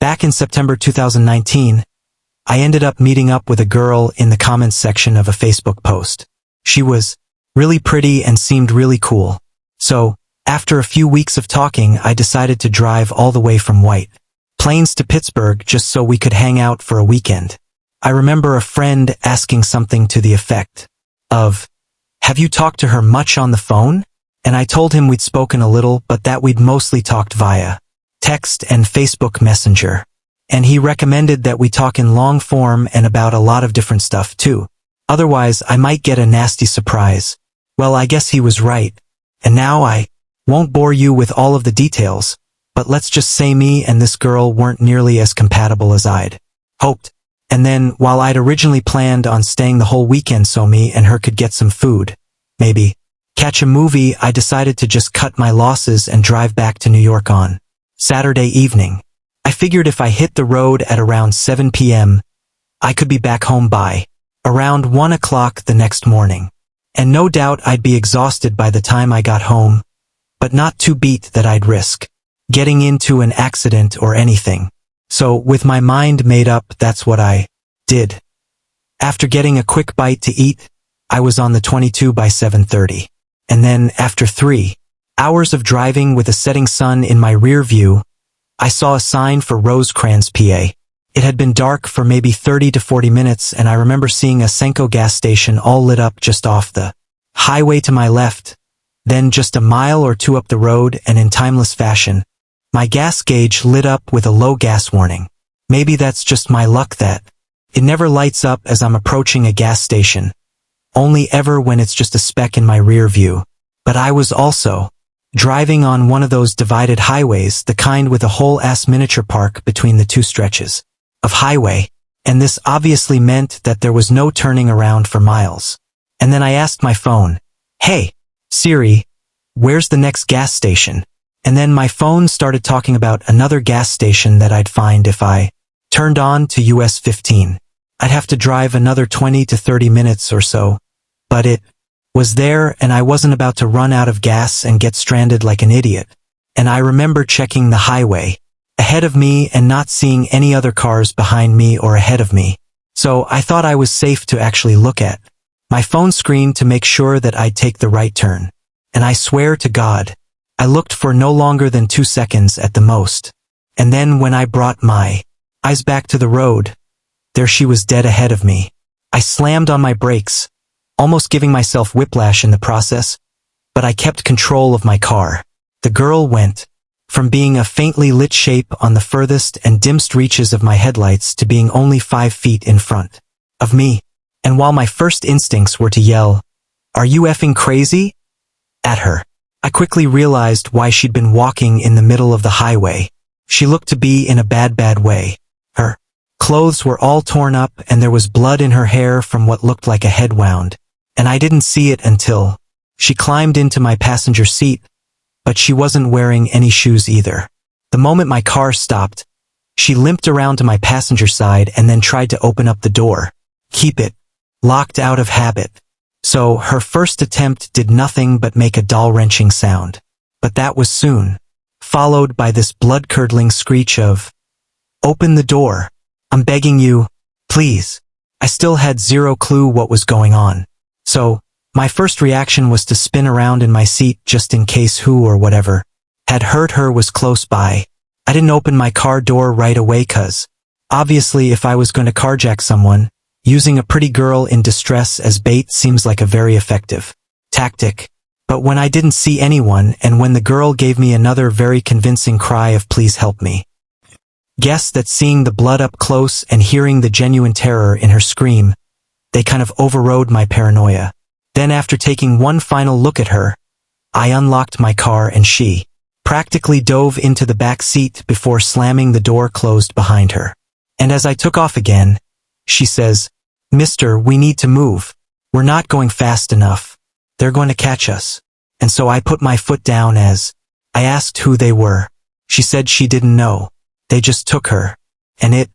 Back in September 2019, I ended up meeting up with a girl in the comments section of a Facebook post. She was really pretty and seemed really cool. So, after a few weeks of talking, I decided to drive all the way from White Plains to Pittsburgh just so we could hang out for a weekend. I remember a friend asking something to the effect of, "Have you talked to her much on the phone?" And I told him we'd spoken a little, but that we'd mostly talked via text and Facebook Messenger. And he recommended that we talk in long form and about a lot of different stuff too. Otherwise, I might get a nasty surprise. Well, I guess he was right. And now I won't bore you with all of the details, but let's just say me and this girl weren't nearly as compatible as I'd hoped. And then, while I'd originally planned on staying the whole weekend so me and her could get some food, maybe catch a movie, I decided to just cut my losses and drive back to New York on Saturday evening. I figured if I hit the road at around 7 p.m., I could be back home by around 1 o'clock the next morning. And no doubt I'd be exhausted by the time I got home, but not too beat that I'd risk getting into an accident or anything. So, with my mind made up, that's what I did. After getting a quick bite to eat, I was on the 22 by 7:30. And then, after 3 hours of driving with a setting sun in my rear view, I saw a sign for Rosecrans, PA. It had been dark for maybe 30 to 40 minutes, and I remember seeing a Senko gas station all lit up just off the highway to my left. Then just a mile or two up the road, and in timeless fashion, my gas gauge lit up with a low gas warning. Maybe that's just my luck that it never lights up as I'm approaching a gas station, only ever when it's just a speck in my rear view. But I was also driving on one of those divided highways, the kind with a whole-ass miniature park between the two stretches of highway, and this obviously meant that there was no turning around for miles. And then I asked my phone, "Hey, Siri, where's the next gas station?" And then my phone started talking about another gas station that I'd find if I turned on to US 15. I'd have to drive another 20 to 30 minutes or so, but it was there, and I wasn't about to run out of gas and get stranded like an idiot. And I remember checking the highway ahead of me and not seeing any other cars behind me or ahead of me. So I thought I was safe to actually look at my phone screen to make sure that I'd take the right turn. And I swear to God, I looked for no longer than 2 seconds at the most. And then when I brought my eyes back to the road, there she was dead ahead of me. I slammed on my brakes, almost giving myself whiplash in the process, but I kept control of my car. The girl went from being a faintly lit shape on the furthest and dimmest reaches of my headlights to being only 5 feet in front of me. And while my first instincts were to yell, "Are you effing crazy?" at her, I quickly realized why she'd been walking in the middle of the highway. She looked to be in a bad way. Her clothes were all torn up, and there was blood in her hair from what looked like a head wound. And I didn't see it until she climbed into my passenger seat, but she wasn't wearing any shoes either. The moment my car stopped, she limped around to my passenger side and then tried to open up the door. Keep it locked out of habit. So her first attempt did nothing but make a dull-wrenching sound. But that was soon followed by this blood-curdling screech of, "Open the door. I'm begging you, please." I still had zero clue what was going on. So, my first reaction was to spin around in my seat just in case who or whatever had hurt her was close by. I didn't open my car door right away 'cause, obviously, if I was going to carjack someone, using a pretty girl in distress as bait seems like a very effective tactic. But when I didn't see anyone, and when the girl gave me another very convincing cry of "Please help me," guess that seeing the blood up close and hearing the genuine terror in her scream, they kind of overrode my paranoia. Then after taking one final look at her, I unlocked my car and she practically dove into the back seat before slamming the door closed behind her. And as I took off again, she says, "Mister, we need to move. We're not going fast enough. They're going to catch us." And so I put my foot down as I asked who they were. She said she didn't know. They just took her. And it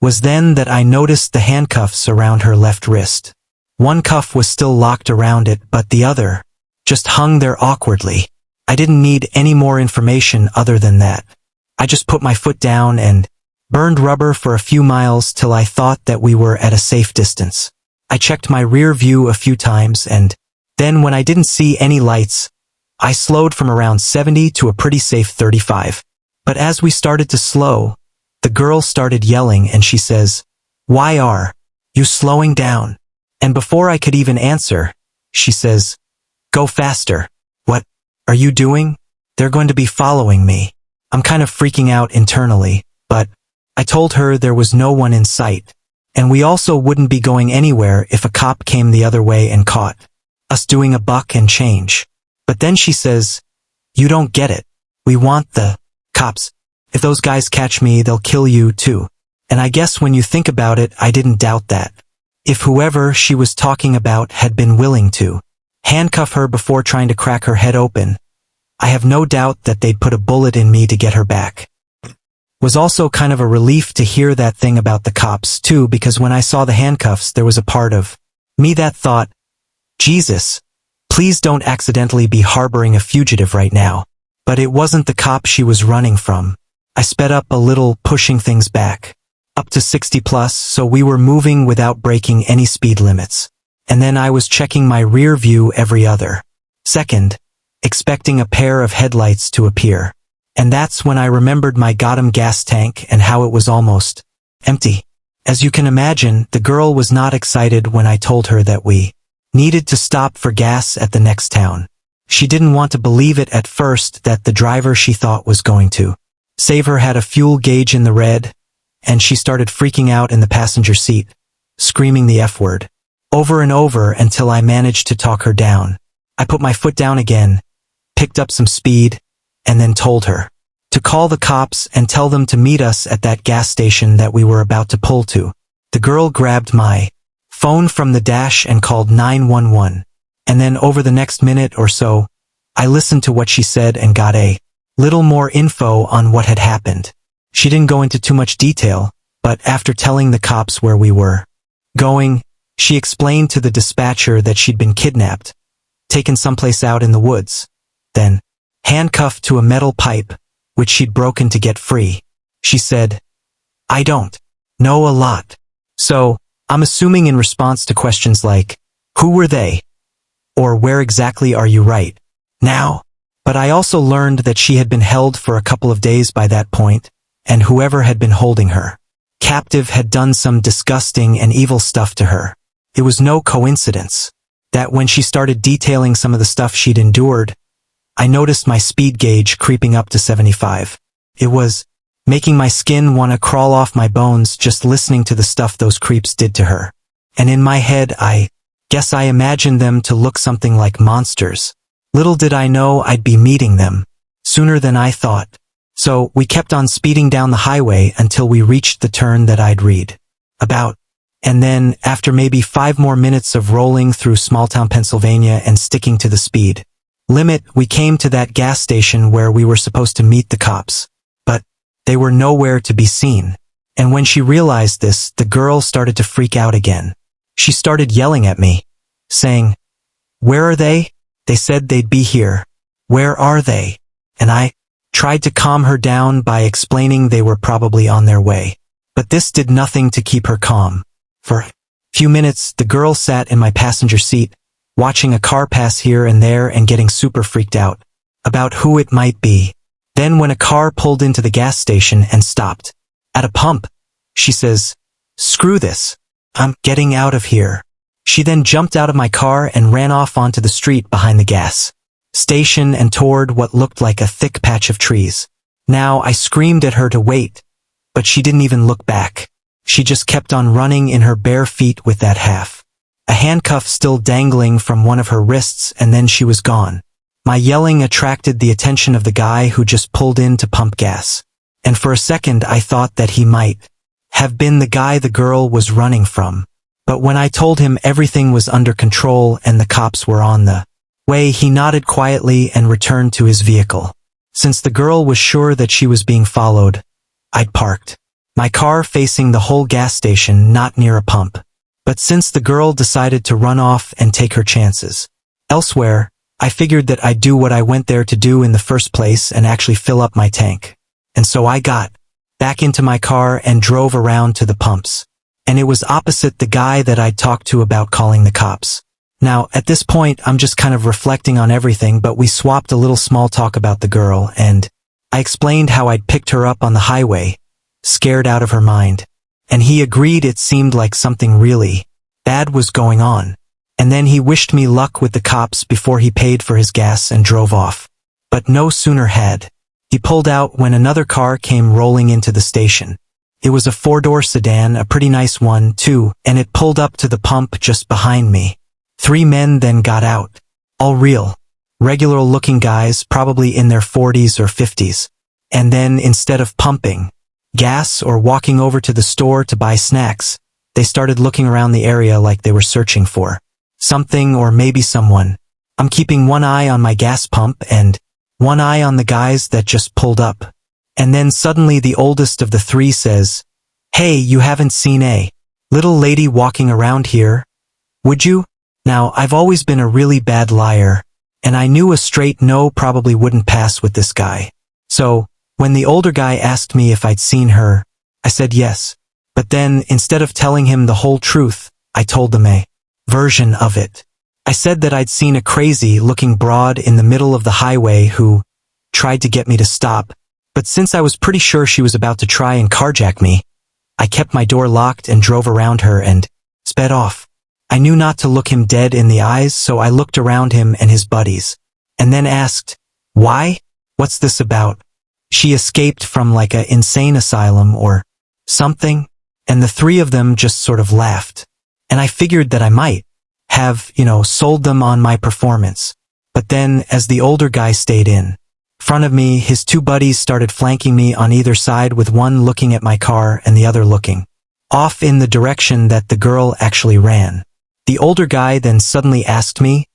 was then that I noticed the handcuffs around her left wrist. One cuff was still locked around it, but the other just hung there awkwardly. I didn't need any more information other than that. I just put my foot down and burned rubber for a few miles till I thought that we were at a safe distance. I checked my rear view a few times and then when I didn't see any lights, I slowed from around 70 to a pretty safe 35. But as we started to slow, the girl started yelling and she says, "Why are you slowing down?" And before I could even answer, she says, "Go faster." What are you doing? They're going to be following me. I'm kind of freaking out internally, but I told her there was no one in sight, and we also wouldn't be going anywhere if a cop came the other way and caught us doing a buck and change. But then she says, "You don't get it. We want the cops. If those guys catch me, they'll kill you too." And I guess when you think about it, I didn't doubt that. If whoever she was talking about had been willing to handcuff her before trying to crack her head open, I have no doubt that they'd put a bullet in me to get her back. Was also kind of a relief to hear that thing about the cops too, because when I saw the handcuffs, there was a part of me that thought, Jesus, please don't accidentally be harboring a fugitive right now. But it wasn't the cop she was running from. I sped up a little, pushing things back, up to 60 plus, so we were moving without breaking any speed limits. And then I was checking my rear view every other second, expecting a pair of headlights to appear. And that's when I remembered my goddamn gas tank and how it was almost empty. As you can imagine, the girl was not excited when I told her that we needed to stop for gas at the next town. She didn't want to believe it at first that the driver she thought was going to save her had a fuel gauge in the red, and she started freaking out in the passenger seat, screaming the F word over and over until I managed to talk her down. I put my foot down again, picked up some speed, and then told her to call the cops and tell them to meet us at that gas station that we were about to pull to. The girl grabbed my phone from the dash and called 911. And then over the next minute or so, I listened to what she said and got a little more info on what had happened. She didn't go into too much detail, but after telling the cops where we were going, she explained to the dispatcher that she'd been kidnapped, taken someplace out in the woods, then handcuffed to a metal pipe, which she'd broken to get free. She said, "I don't know a lot." So, I'm assuming in response to questions like, who were they? Or where exactly are you right now? But I also learned that she had been held for a couple of days by that point, and whoever had been holding her captive had done some disgusting and evil stuff to her. It was no coincidence that when she started detailing some of the stuff she'd endured, I noticed my speed gauge creeping up to 75. It was making my skin want to crawl off my bones just listening to the stuff those creeps did to her. And in my head, I guess I imagined them to look something like monsters. Little did I know I'd be meeting them sooner than I thought. So we kept on speeding down the highway until we reached the turn that I'd read about. And then, after maybe 5 more minutes of rolling through small-town Pennsylvania and sticking to the speed limit, we came to that gas station where we were supposed to meet the cops. But they were nowhere to be seen. And when she realized this, the girl started to freak out again. She started yelling at me, saying, "Where are they? They said they'd be here. Where are they?" And I tried to calm her down by explaining they were probably on their way. But this did nothing to keep her calm. For a few minutes, the girl sat in my passenger seat, watching a car pass here and there and getting super freaked out about who it might be. Then when a car pulled into the gas station and stopped at a pump, she says, "Screw this. I'm getting out of here." She then jumped out of my car and ran off onto the street behind the gas station and toward what looked like a thick patch of trees. Now I screamed at her to wait, but she didn't even look back. She just kept on running in her bare feet with that a handcuff still dangling from one of her wrists, and then she was gone. My yelling attracted the attention of the guy who just pulled in to pump gas. And for a second I thought that he might have been the guy the girl was running from. But when I told him everything was under control and the cops were on the way, he nodded quietly and returned to his vehicle. Since the girl was sure that she was being followed, I'd parked my car facing the whole gas station, not near a pump. But since the girl decided to run off and take her chances elsewhere, I figured that I'd do what I went there to do in the first place and actually fill up my tank. And so I got back into my car and drove around to the pumps. And it was opposite the guy that I'd talked to about calling the cops. Now, at this point, I'm just kind of reflecting on everything, but we swapped a little small talk about the girl, and I explained how I'd picked her up on the highway, scared out of her mind. And he agreed it seemed like something really bad was going on. And then he wished me luck with the cops before he paid for his gas and drove off. But no sooner had he pulled out when another car came rolling into the station. It was a 4-door sedan, a pretty nice one, too, and it pulled up to the pump just behind me. 3 men then got out. All real, regular-looking guys, probably in their 40s or 50s. And then, instead of pumping gas or walking over to the store to buy snacks, they started looking around the area like they were searching for something or maybe someone. I'm keeping one eye on my gas pump and one eye on the guys that just pulled up. And then suddenly the oldest of the 3 says, "Hey, you haven't seen a little lady walking around here, would you?" Now, I've always been a really bad liar, and I knew a straight no probably wouldn't pass with this guy. So, when the older guy asked me if I'd seen her, I said yes. But then, instead of telling him the whole truth, I told him a version of it. I said that I'd seen a crazy-looking broad in the middle of the highway who tried to get me to stop, but since I was pretty sure she was about to try and carjack me, I kept my door locked and drove around her and sped off. I knew not to look him dead in the eyes, so I looked around him and his buddies, and then asked, "Why? What's this about? She escaped from like a insane asylum or something?" And the 3 of them just sort of laughed. And I figured that I might have, sold them on my performance. But then, as the older guy stayed in front of me, his 2 buddies started flanking me on either side, with one looking at my car and the other looking off in the direction that the girl actually ran. The older guy then suddenly asked me,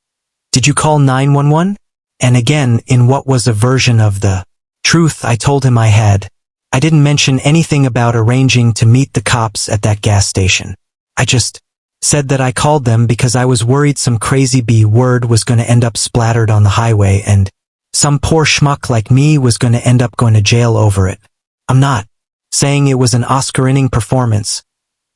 "Did you call 911? And again, in what was a version of the truth I told him I had. I didn't mention anything about arranging to meet the cops at that gas station. I just said that I called them because I was worried some crazy B-word was going to end up splattered on the highway and some poor schmuck like me was going to end up going to jail over it. I'm not saying it was an Oscar-winning performance,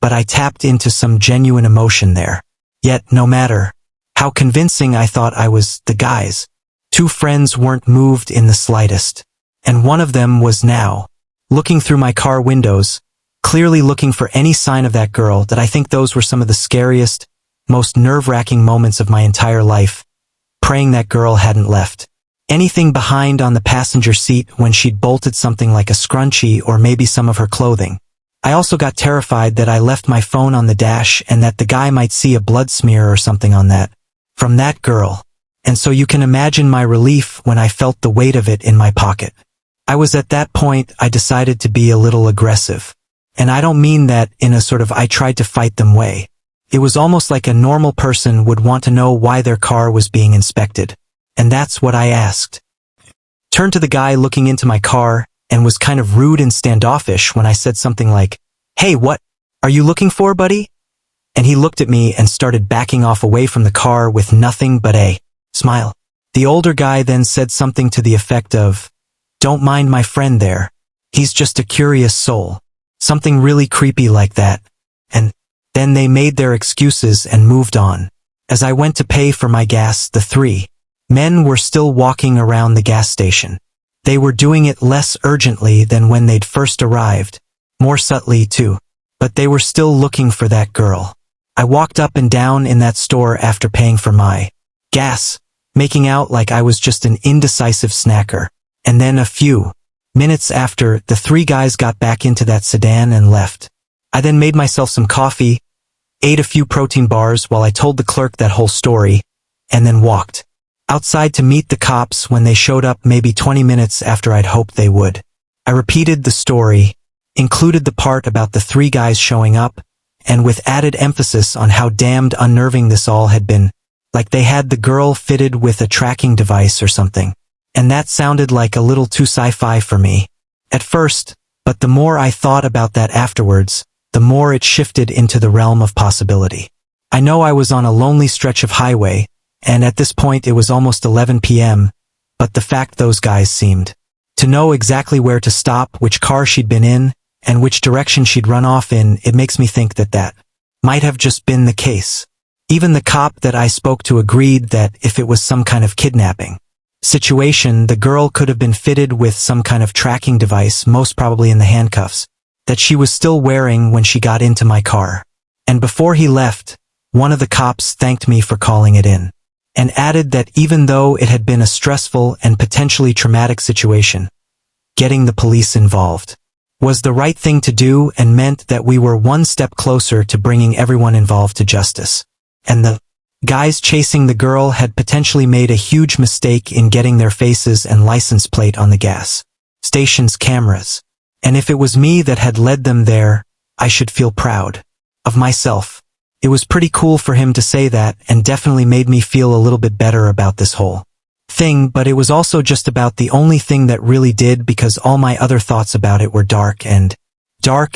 but I tapped into some genuine emotion there. Yet, no matter how convincing I thought I was, the guys, 2 friends weren't moved in the slightest. And one of them was now looking through my car windows, clearly looking for any sign of that girl. That I think those were some of the scariest, most nerve-wracking moments of my entire life, praying that girl hadn't left anything behind on the passenger seat when she'd bolted something like a scrunchie or maybe some of her clothing. I also got terrified that I left my phone on the dash and that the guy might see a blood smear or something on that from that girl. And so you can imagine my relief when I felt the weight of it in my pocket. I was at that point, I decided to be a little aggressive. And I don't mean that in a sort of I tried to fight them way. It was almost like a normal person would want to know why their car was being inspected. And that's what I asked. Turned to the guy looking into my car and was kind of rude and standoffish when I said something like, "Hey, what are you looking for, buddy?" And he looked at me and started backing off away from the car with nothing but a smile. The older guy then said something to the effect of, "Don't mind my friend there. He's just a curious soul." Something really creepy like that. And then they made their excuses and moved on. As I went to pay for my gas, the 3 men were still walking around the gas station. They were doing it less urgently than when they'd first arrived, more subtly too, but they were still looking for that girl. I walked up and down in that store after paying for my gas, making out like I was just an indecisive snacker. And then a few minutes after, the 3 guys got back into that sedan and left. I then made myself some coffee, ate a few protein bars while I told the clerk that whole story, and then walked outside to meet the cops when they showed up maybe 20 minutes after I'd hoped they would. I repeated the story, included the part about the 3 guys showing up, and with added emphasis on how damned unnerving this all had been, like they had the girl fitted with a tracking device or something. And that sounded like a little too sci-fi for me at first, but the more I thought about that afterwards, the more it shifted into the realm of possibility. I know I was on a lonely stretch of highway, and at this point it was almost 11 p.m., but the fact those guys seemed to know exactly where to stop, which car she'd been in, and which direction she'd run off in, it makes me think that that might have just been the case. Even the cop that I spoke to agreed that if it was some kind of kidnapping situation, the girl could have been fitted with some kind of tracking device, most probably in the handcuffs, that she was still wearing when she got into my car. And before he left, one of the cops thanked me for calling it in, and added that even though it had been a stressful and potentially traumatic situation, getting the police involved was the right thing to do and meant that we were one step closer to bringing everyone involved to justice. And the guys chasing the girl had potentially made a huge mistake in getting their faces and license plate on the gas station's cameras. And if it was me that had led them there, I should feel proud of myself. It was pretty cool for him to say that, and definitely made me feel a little bit better about this whole thing, but it was also just about the only thing that really did, because all my other thoughts about it were dark and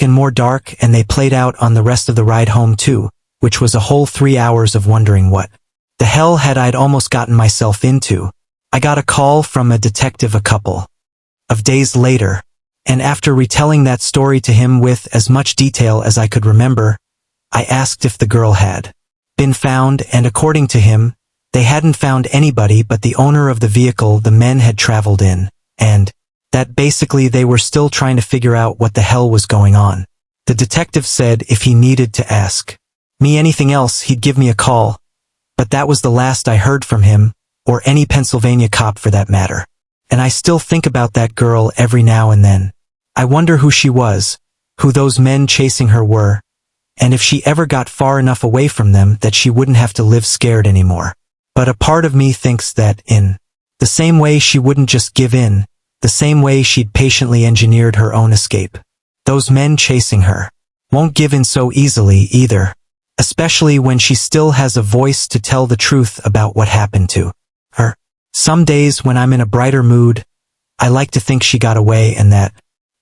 more dark, and they played out on the rest of the ride home too, which was a whole 3 hours of wondering what the hell had I'd almost gotten myself into. I got a call from a detective a couple of days later, and after retelling that story to him with as much detail as I could remember, I asked if the girl had been found, and according to him, they hadn't found anybody but the owner of the vehicle the men had traveled in, and that basically they were still trying to figure out what the hell was going on. The detective said if he needed to ask me anything else, he'd give me a call, but that was the last I heard from him, or any Pennsylvania cop for that matter. And I still think about that girl every now and then. I wonder who she was, who those men chasing her were, and if she ever got far enough away from them that she wouldn't have to live scared anymore. But a part of me thinks that in the same way she wouldn't just give in, the same way she'd patiently engineered her own escape, those men chasing her won't give in so easily either, especially when she still has a voice to tell the truth about what happened to her. Some days when I'm in a brighter mood, I like to think she got away and that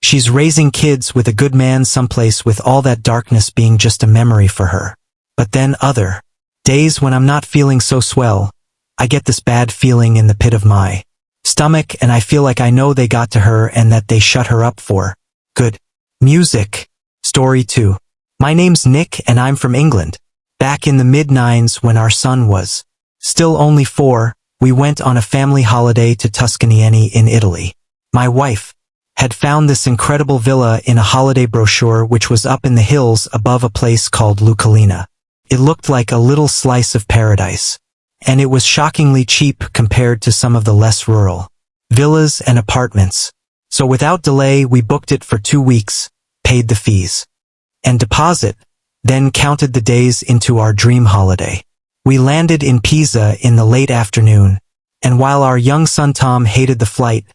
she's raising kids with a good man someplace, with all that darkness being just a memory for her. But then other days when I'm not feeling so swell, I get this bad feeling in the pit of my stomach, and I feel like I know they got to her and that they shut her up for good. Music. Story 2. My name's Nick and I'm from England. Back in the mid-90s, when our son was still only 4, we went on a family holiday to Tuscany in Italy. My wife had found this incredible villa in a holiday brochure which was up in the hills above a place called Lucalina. It looked like a little slice of paradise, and it was shockingly cheap compared to some of the less rural villas and apartments. So without delay we booked it for 2 weeks, paid the fees and deposit, then counted the days into our dream holiday. We landed in Pisa in the late afternoon, and while our young son Tom hated the flight,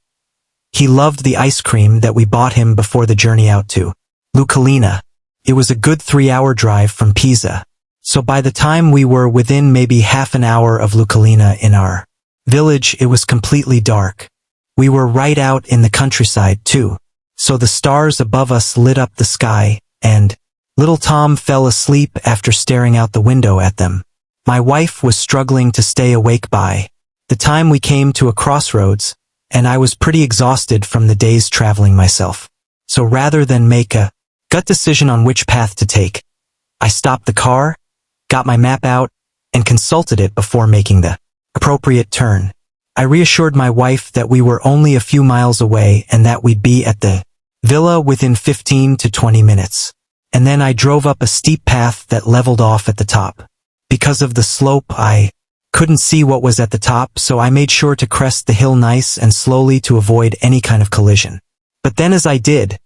he loved the ice cream that we bought him before the journey out to Lucalina. It was a good 3-hour drive from Pisa, so by the time we were within maybe half an hour of Lucalina in our village, it was completely dark. We were right out in the countryside too, so the stars above us lit up the sky, and little Tom fell asleep after staring out the window at them. My wife was struggling to stay awake by the time we came to a crossroads, and I was pretty exhausted from the day's traveling myself. So rather than make a gut decision on which path to take, I stopped the car, got my map out, and consulted it before making the appropriate turn. I reassured my wife that we were only a few miles away and that we'd be at the villa within 15 to 20 minutes. And then I drove up a steep path that leveled off at the top. Because of the slope, I couldn't see what was at the top, so I made sure to crest the hill nice and slowly to avoid any kind of collision. But then as I did,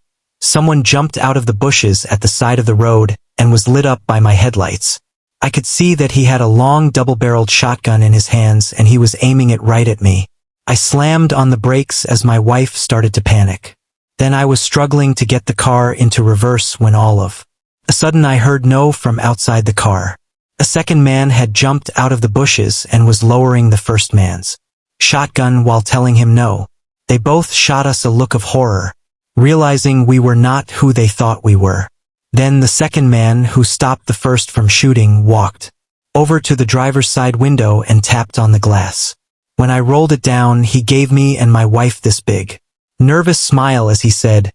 someone jumped out of the bushes at the side of the road and was lit up by my headlights. I could see that he had a long double-barreled shotgun in his hands and he was aiming it right at me. I slammed on the brakes as my wife started to panic. Then I was struggling to get the car into reverse when all of a sudden I heard no from outside the car. A second man had jumped out of the bushes and was lowering the first man's shotgun while telling him no. They both shot us a look of horror, realizing we were not who they thought we were. Then the second man, who stopped the first from shooting, walked over to the driver's side window and tapped on the glass. When I rolled it down, he gave me and my wife this big, nervous smile as he said,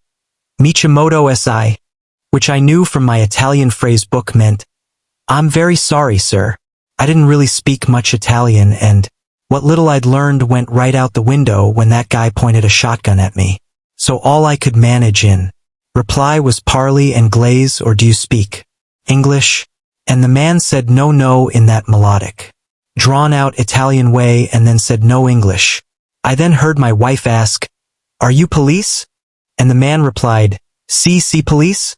Michimoto si, which I knew from my Italian phrase book meant, "I'm very sorry, sir. I didn't really speak much Italian, and what little I'd learned went right out the window when that guy pointed a shotgun at me. So all I could manage in reply was parley and glaze, or do you speak English?" And the man said no in that melodic, drawn-out Italian way, and then said no English. I then heard my wife ask, "Are you police?" And the man replied, "Si, police,"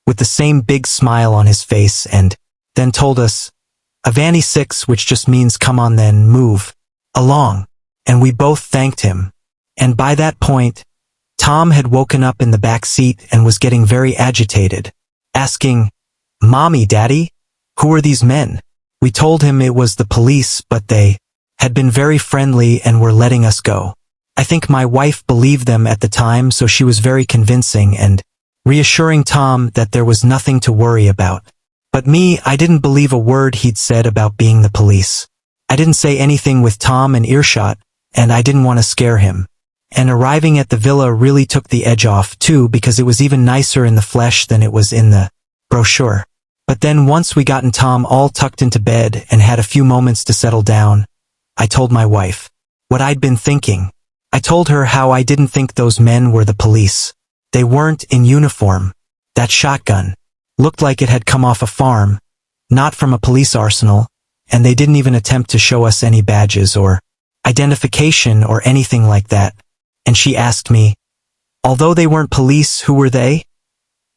with the same big smile on his face, and then told us, "Avanti 6, which just means come on then, move along." And we both thanked him. And by that point, Tom had woken up in the back seat and was getting very agitated, asking, "Mommy, Daddy, who are these men?" We told him it was the police, but they had been very friendly and were letting us go. I think my wife believed them at the time, so she was very convincing and reassuring Tom that there was nothing to worry about. But me, I didn't believe a word he'd said about being the police. I didn't say anything with Tom in earshot, and I didn't want to scare him. And arriving at the villa really took the edge off too, because it was even nicer in the flesh than it was in the brochure. But then once we gotten Tom all tucked into bed and had a few moments to settle down, I told my wife what I'd been thinking. I told her how I didn't think those men were the police. They weren't in uniform. That shotgun looked like it had come off a farm, not from a police arsenal, and they didn't even attempt to show us any badges or identification or anything like that. And she asked me, although they weren't police, who were they?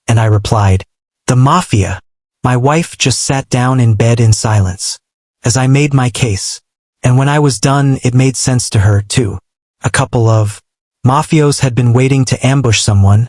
And I replied, the mafia. My wife just sat down in bed in silence as I made my case. And when I was done, it made sense to her, too. A couple of mafios had been waiting to ambush someone,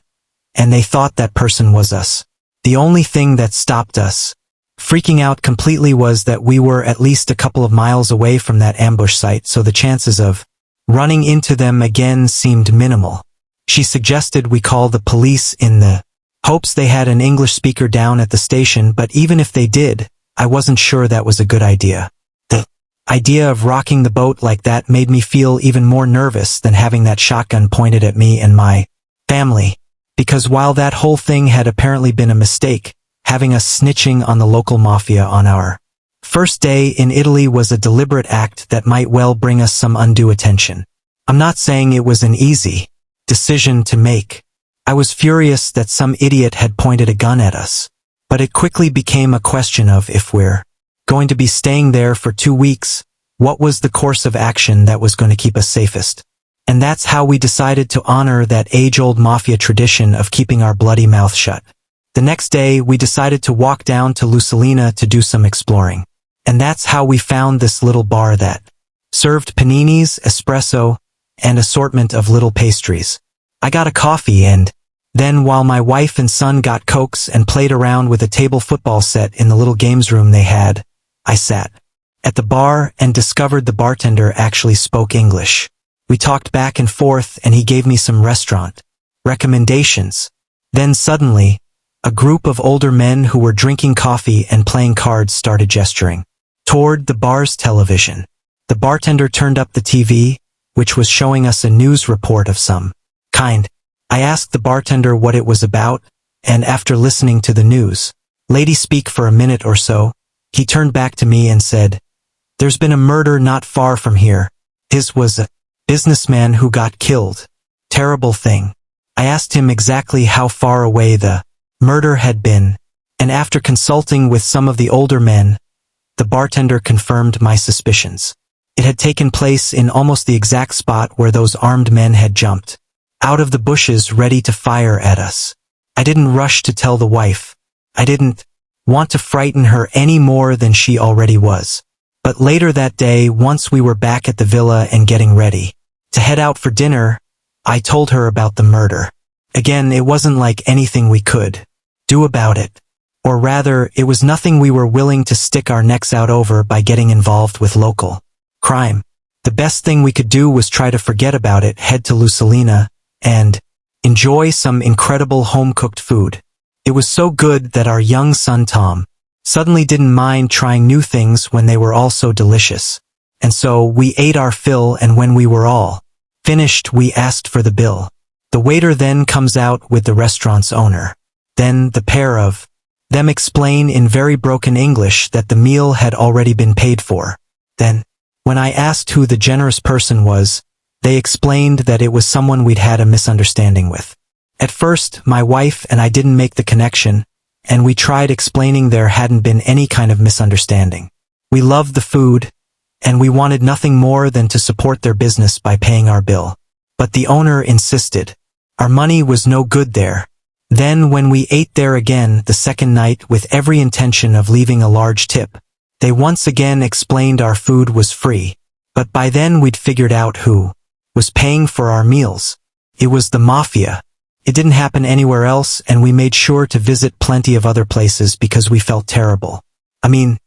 and they thought that person was us. The only thing that stopped us freaking out completely was that we were at least a couple of miles away from that ambush site, so the chances of running into them again seemed minimal. She suggested we call the police in the hopes they had an English speaker down at the station, but even if they did, I wasn't sure that was a good idea. The idea of rocking the boat like that made me feel even more nervous than having that shotgun pointed at me and my family, because while that whole thing had apparently been a mistake, having us snitching on the local mafia on our first day in Italy was a deliberate act that might well bring us some undue attention. I'm not saying it was an easy decision to make. I was furious that some idiot had pointed a gun at us, but it quickly became a question of if we're going to be staying there for 2 weeks, what was the course of action that was going to keep us safest? And that's how we decided to honor that age-old mafia tradition of keeping our bloody mouth shut. The next day, we decided to walk down to Lucalina to do some exploring. And that's how we found this little bar that served paninis, espresso, and assortment of little pastries. I got a coffee, and then while my wife and son got cokes and played around with a table football set in the little games room they had, I sat at the bar and discovered the bartender actually spoke English. We talked back and forth, and he gave me some restaurant recommendations. Then suddenly, a group of older men who were drinking coffee and playing cards started gesturing toward the bar's television. The bartender turned up the TV, which was showing us a news report of some kind. I asked the bartender what it was about, and after listening to the news lady speak for a minute or so, he turned back to me and said, "There's been a murder not far from here. His was a businessman who got killed. Terrible thing." I asked him exactly how far away the murder had been, and after consulting with some of the older men, the bartender confirmed my suspicions. It had taken place in almost the exact spot where those armed men had jumped out of the bushes ready to fire at us. I didn't rush to tell the wife. I didn't want to frighten her any more than she already was. But later that day, once we were back at the villa and getting ready to head out for dinner, I told her about the murder. Again, it wasn't like anything we could do about it. Or rather, it was nothing we were willing to stick our necks out over by getting involved with local crime. The best thing we could do was try to forget about it, head to Lucalina, and enjoy some incredible home-cooked food. It was so good that our young son Tom suddenly didn't mind trying new things when they were all so delicious. And so we ate our fill, and when we were all finished, we asked for the bill. The waiter then comes out with the restaurant's owner. Then the pair of them explain in very broken English that the meal had already been paid for. Then, when I asked who the generous person was, they explained that it was someone we'd had a misunderstanding with. At first, my wife and I didn't make the connection, and we tried explaining there hadn't been any kind of misunderstanding. We loved the food, and we wanted nothing more than to support their business by paying our bill. But the owner insisted. Our money was no good there. Then when we ate there again the second night with every intention of leaving a large tip, they once again explained our food was free. But by then we'd figured out who was paying for our meals. It was the mafia. It didn't happen anywhere else, and we made sure to visit plenty of other places because we felt terrible. I mean,